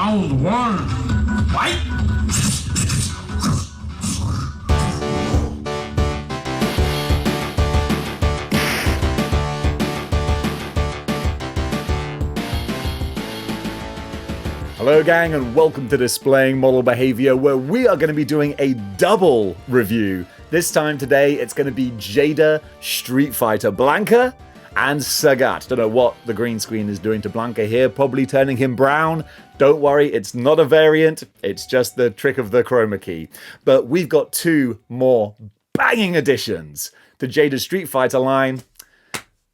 Round one. Fight! Hello gang, and welcome to Displaying Model Behavior, where we are going to be doing a double review. This time today it's going to be Jada, Street Fighter, Blanka, and Sagat. Don't know what the green screen is doing to Blanka here, probably turning him brown. Don't worry, it's not a variant, it's just the trick of the chroma key. But we've got two more banging additions to Jada's Street Fighter line,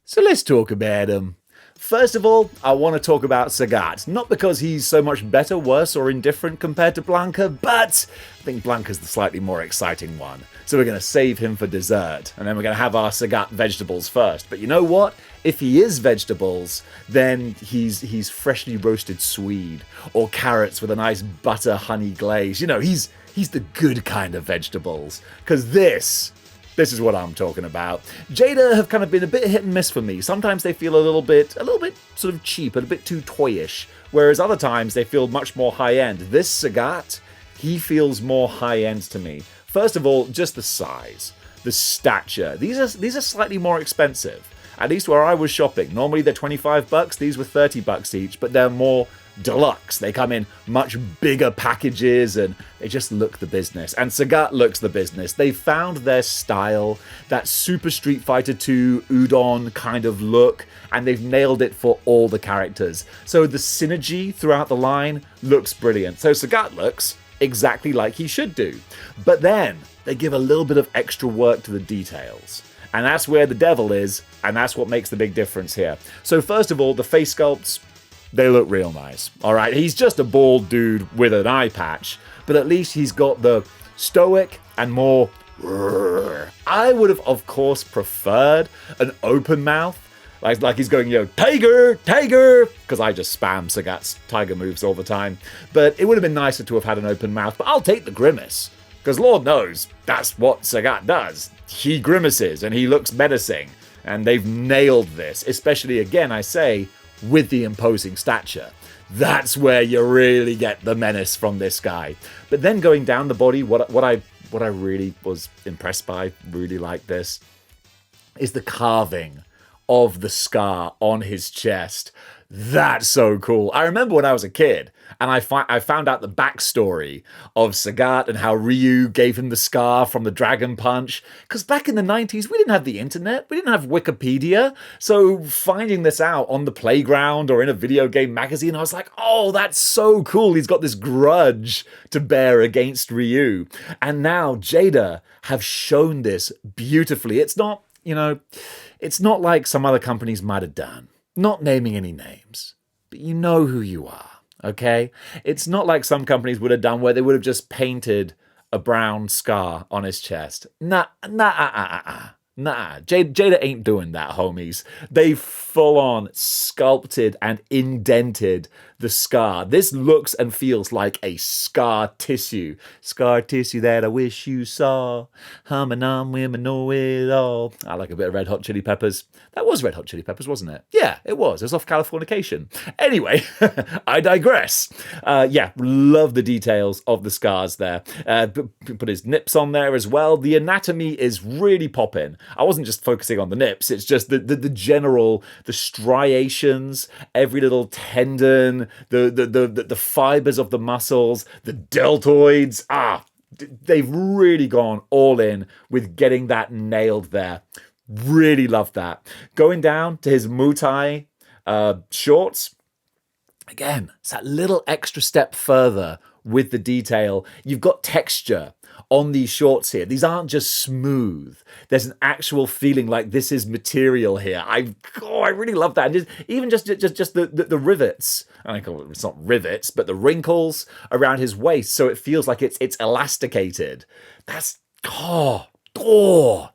so let's talk about them. First of all, I want to talk about Sagat. Not because he's so much better, worse, or indifferent compared to Blanka, but I think Blanka's the slightly more exciting one. So we're going to save him for dessert, and then we're going to have our Sagat vegetables first. But you know what? If he is vegetables, then he's freshly roasted swede, or carrots with a nice butter honey glaze. You know, he's the good kind of vegetables. Because this is what I'm talking about. Jada have kind of been a bit hit and miss for me. Sometimes they feel a little bit sort of cheap, and a bit too toyish, whereas other times they feel much more high-end. This Sagat, he feels more high-end to me. First of all, just the size, the stature. These are slightly more expensive, at least where I was shopping. Normally they're $25, these were $30 each, but they're more deluxe. They come in much bigger packages and they just look the business. And Sagat looks the business. They found their style, that Super Street Fighter 2 udon kind of look, and they've nailed it for all the characters. So the synergy throughout the line looks brilliant. So Sagat looks exactly like he should do. But then they give a little bit of extra work to the details. And that's where the devil is, and that's what makes the big difference here. So first of all, the face sculpts, they look real nice. Alright, he's just a bald dude with an eye patch, but at least he's got the stoic and more I would have, of course, preferred an open mouth. Like he's going, tiger, tiger, because I just spam Sagat's tiger moves all the time. But it would have been nicer to have had an open mouth, but I'll take the grimace. Because Lord knows, that's what Sagat does. He grimaces and he looks menacing. And they've nailed this, especially, again, I say, with the imposing stature. That's where you really get the menace from this guy. But then going down the body, what I really was impressed by, really like this, is the carving of the scar on his chest. That's so cool. I remember when I was a kid and I found out the backstory of Sagat and how Ryu gave him the scar from the Dragon Punch. Because back in the 90s, we didn't have the internet. We didn't have Wikipedia. So finding this out on the playground or in a video game magazine, I was like, oh, that's so cool. He's got this grudge to bear against Ryu. And now Jada have shown this beautifully. It's not, it's not like some other companies might have done. Not naming any names, but you know who you are, okay? It's not like some companies would have done where they would have just painted a brown scar on his chest. Nah. Jada ain't doing that, homies. They full-on sculpted and indented the scar. This looks and feels like a scar tissue. Scar tissue that I wish you saw. Humming on, women know it all. I like a bit of Red Hot Chili Peppers. That was Red Hot Chili Peppers, wasn't it? Yeah, it was. It was off Californication. Anyway, I digress. Love the details of the scars there. Put his nips on there as well. The anatomy is really popping. I wasn't just focusing on the nips. It's just the general, the striations, every little tendon, the fibers of the muscles, the deltoids. They've really gone all in with getting that nailed there. Really love that. Going down to his Muay Thai shorts. Again, it's that little extra step further with the detail. You've got texture on these shorts here. These aren't just smooth. There's an actual feeling like this is material here. I really love that. And even just the rivets. It's not rivets, but the wrinkles around his waist, so it feels like it's elasticated. That's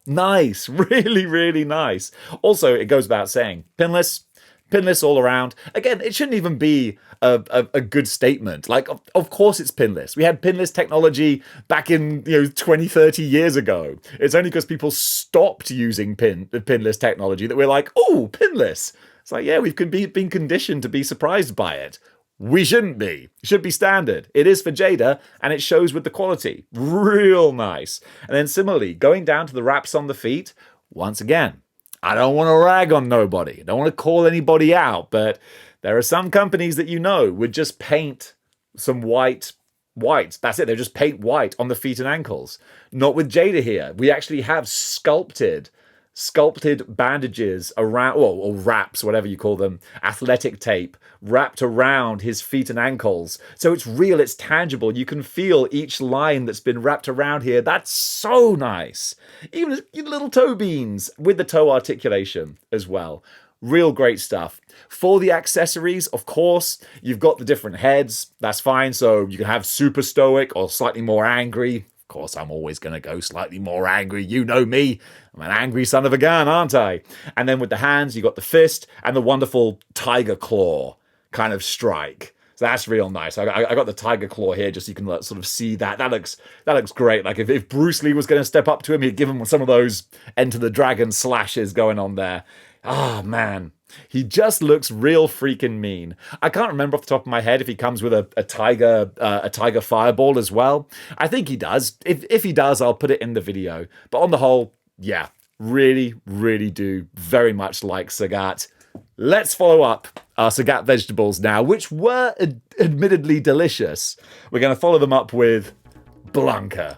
nice. Really, really nice. Also, it goes without saying, pinless all around. Again, it shouldn't even be a good statement. Like, of course it's pinless. We had pinless technology back in 20, 30 years ago. It's only because people stopped using the pinless technology that we're like, oh, pinless. It's like, yeah, we've been conditioned to be surprised by it. we shouldn't be. It should be standard. It is for Jada, and it shows with the quality. Real nice. And then similarly, going down to the wraps on the feet, once again, I don't want to rag on nobody. I don't want to call anybody out, but there are some companies that would just paint some white. That's it. They just paint white on the feet and ankles. Not with Jada here. We actually have sculpted bandages around, or wraps, whatever you call them, athletic tape wrapped around his feet and ankles. So it's real, it's tangible. You can feel each line that's been wrapped around here. That's so nice. Even little toe beans with the toe articulation as well. Real great stuff. For the accessories, of course, you've got the different heads. That's fine. So you can have super stoic or slightly more angry. Of course, I'm always going to go slightly more angry. You know me. I'm an angry son of a gun, aren't I? And then with the hands, you got the fist and the wonderful tiger claw kind of strike. So that's real nice. I got the tiger claw here just so you can sort of see that. That looks great. Like if Bruce Lee was going to step up to him, he'd give him some of those Enter the Dragon slashes going on there. Ah, man. He just looks real freaking mean. I can't remember off the top of my head if he comes with a tiger fireball as well. I think he does. If he does, I'll put it in the video. But on the whole, yeah, really, really do very much like Sagat. Let's follow up our Sagat vegetables now, which were admittedly delicious. We're going to follow them up with Blanka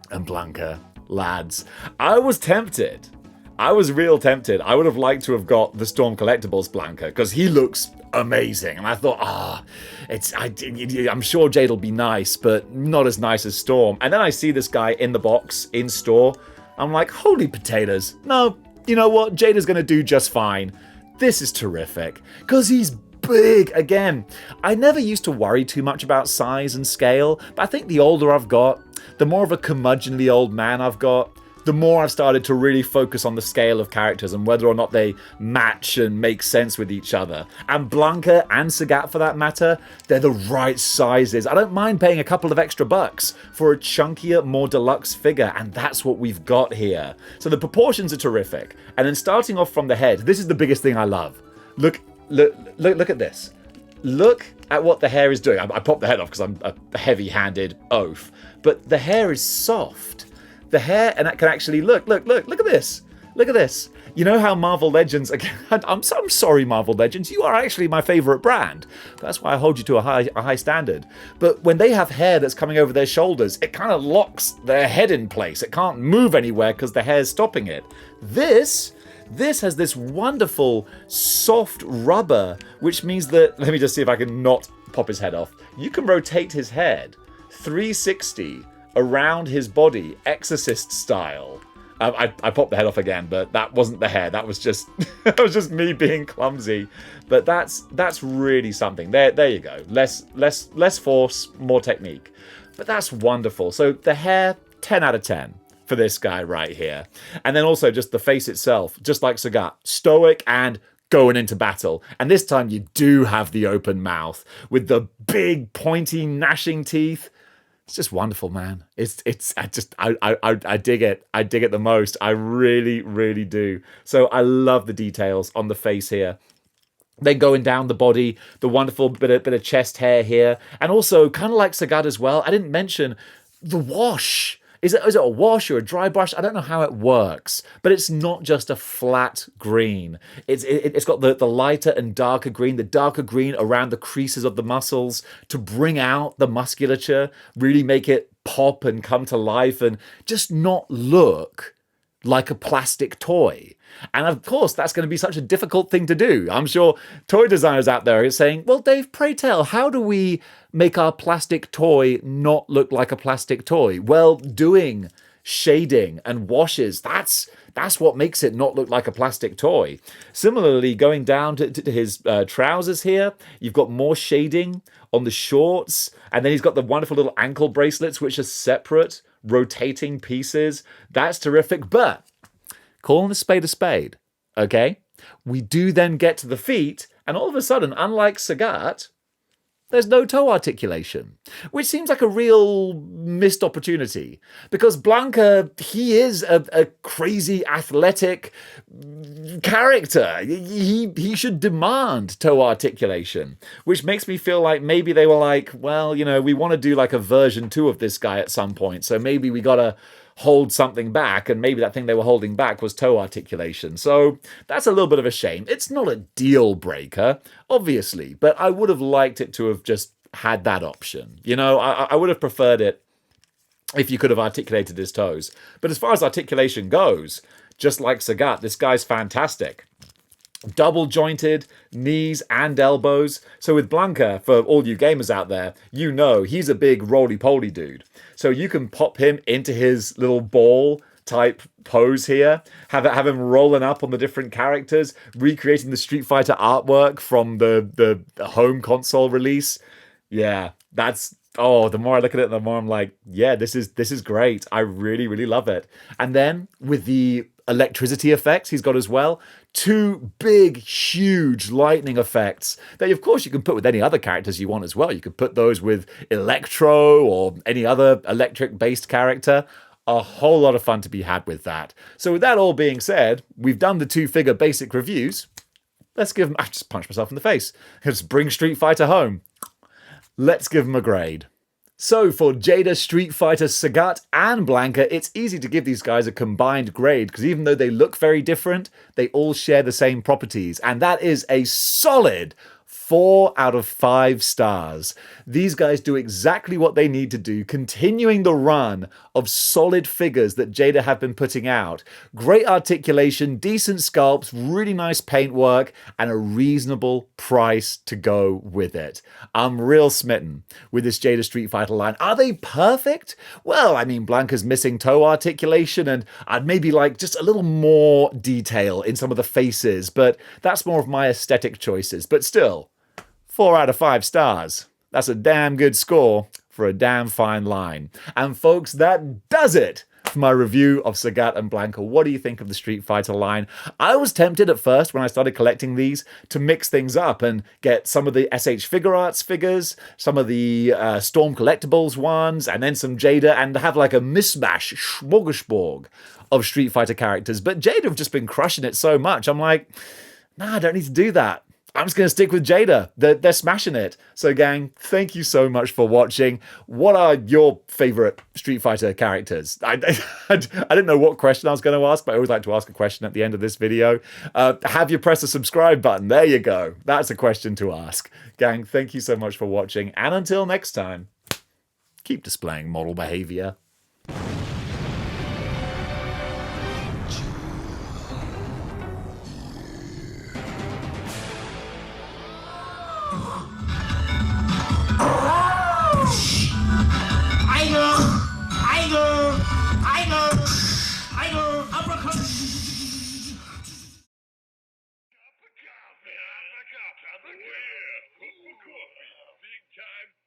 and Blanka, lads. I was tempted. I was real tempted. I would have liked to have got the Storm Collectibles Blanka because he looks amazing. And I thought, I'm sure Jada will be nice, but not as nice as Storm. And then I see this guy in the box, in store. I'm like, holy potatoes. No, you know what? Jada's going to do just fine. This is terrific because he's big. Again, I never used to worry too much about size and scale, but I think the older I've got, the more of a curmudgeonly old man I've got, the more I've started to really focus on the scale of characters and whether or not they match and make sense with each other. And Blanka and Sagat, for that matter, they're the right sizes. I don't mind paying a couple of extra bucks for a chunkier, more deluxe figure, and that's what we've got here. So the proportions are terrific. And then starting off from the head, this is the biggest thing I love. Look at this. Look at what the hair is doing. I popped the head off because I'm a heavy-handed oaf. But the hair is soft. The hair, and that can actually look at this. Look at this. You know how Marvel Legends, I'm sorry Marvel Legends, you are actually my favorite brand. That's why I hold you to a high standard. But when they have hair that's coming over their shoulders, it kind of locks their head in place. It can't move anywhere because the hair's stopping it. This has this wonderful soft rubber, which means that, let me just see if I can not pop his head off. You can rotate his head 360 around his body, Exorcist style. I popped the head off again, but that wasn't the hair. That was just me being clumsy. But that's really something. There you go. Less force, more technique. But that's wonderful. So the hair, 10 out of 10 for this guy right here. And then also just the face itself, just like Sagat, stoic and going into battle. And this time you do have the open mouth with the big pointy gnashing teeth. It's just wonderful, man. I dig it. I dig it the most. I really, really do. So I love the details on the face here. Then going down the body, the wonderful bit of chest hair here. And also, kind of like Sagat as well, I didn't mention the wash. Is it a wash or a dry brush? I don't know how it works, but it's not just a flat green. It's got the lighter and darker green, the darker green around the creases of the muscles to bring out the musculature, really make it pop and come to life and just not look like a plastic toy. And of course, that's going to be such a difficult thing to do. I'm sure toy designers out there are saying, well, Dave, pray tell, how do we make our plastic toy not look like a plastic toy? Well, doing shading and washes, that's what makes it not look like a plastic toy. Similarly, going down to his trousers here, you've got more shading on the shorts, and then he's got the wonderful little ankle bracelets, which are separate, rotating pieces. That's terrific, but calling a spade, okay? We do then get to the feet, and all of a sudden, unlike Sagat, there's no toe articulation, which seems like a real missed opportunity because Blanca, he is a crazy athletic character. He should demand toe articulation, which makes me feel like maybe they were like, well, you know, we want to do like a version 2 of this guy at some point, so maybe we gotta hold something back, and maybe that thing they were holding back was toe articulation. So that's a little bit of a shame. It's not a deal breaker, obviously, but I would have liked it to have just had that option. You know, I would have preferred it if you could have articulated his toes. But as far as articulation goes, just like Sagat, this guy's fantastic. Double jointed knees and elbows. So with Blanca, for all you gamers out there, you know he's a big roly-poly dude. So you can pop him into his little ball type pose here, have him rolling up on the different characters, recreating the Street Fighter artwork from the home console release. Yeah, that's... Oh, the more I look at it, the more I'm like, yeah, this is great. I really, really love it. And then with the electricity effects he's got as well, 2 big, huge lightning effects that, of course, you can put with any other characters you want as well. You could put those with Electro or any other electric-based character. A whole lot of fun to be had with that. So with that all being said, we've done the 2-figure basic reviews. Let's give them... I just punched myself in the face. Let's bring Street Fighter home. Let's give them a grade. So for Jada, Street Fighter, Sagat, and Blanca, it's easy to give these guys a combined grade because even though they look very different, they all share the same properties. And that is a solid 4 out of 5 stars. These guys do exactly what they need to do, continuing the run of solid figures that Jada have been putting out. Great articulation, decent sculpts, really nice paintwork, and a reasonable price to go with it. I'm real smitten with this Jada Street Fighter line. Are they perfect? Well, I mean, Blanca's missing toe articulation, and I'd maybe like just a little more detail in some of the faces, but that's more of my aesthetic choices. But still, 4 out of 5 stars. That's a damn good score for a damn fine line. And folks, that does it for my review of Sagat and Blanka. What do you think of the Street Fighter line? I was tempted at first when I started collecting these to mix things up and get some of the SH Figure Arts figures, some of the Storm Collectibles ones, and then some Jada, and have like a mismatch, smorgasbord of Street Fighter characters. But Jada have just been crushing it so much. I'm like, nah, I don't need to do that. I'm just going to stick with Jada. They're smashing it. So gang, thank you so much for watching. What are your favorite Street Fighter characters? I didn't know what question I was going to ask, but I always like to ask a question at the end of this video. Have you pressed the subscribe button? There you go. That's a question to ask. Gang, thank you so much for watching. And until next time, keep displaying model behavior. Big time.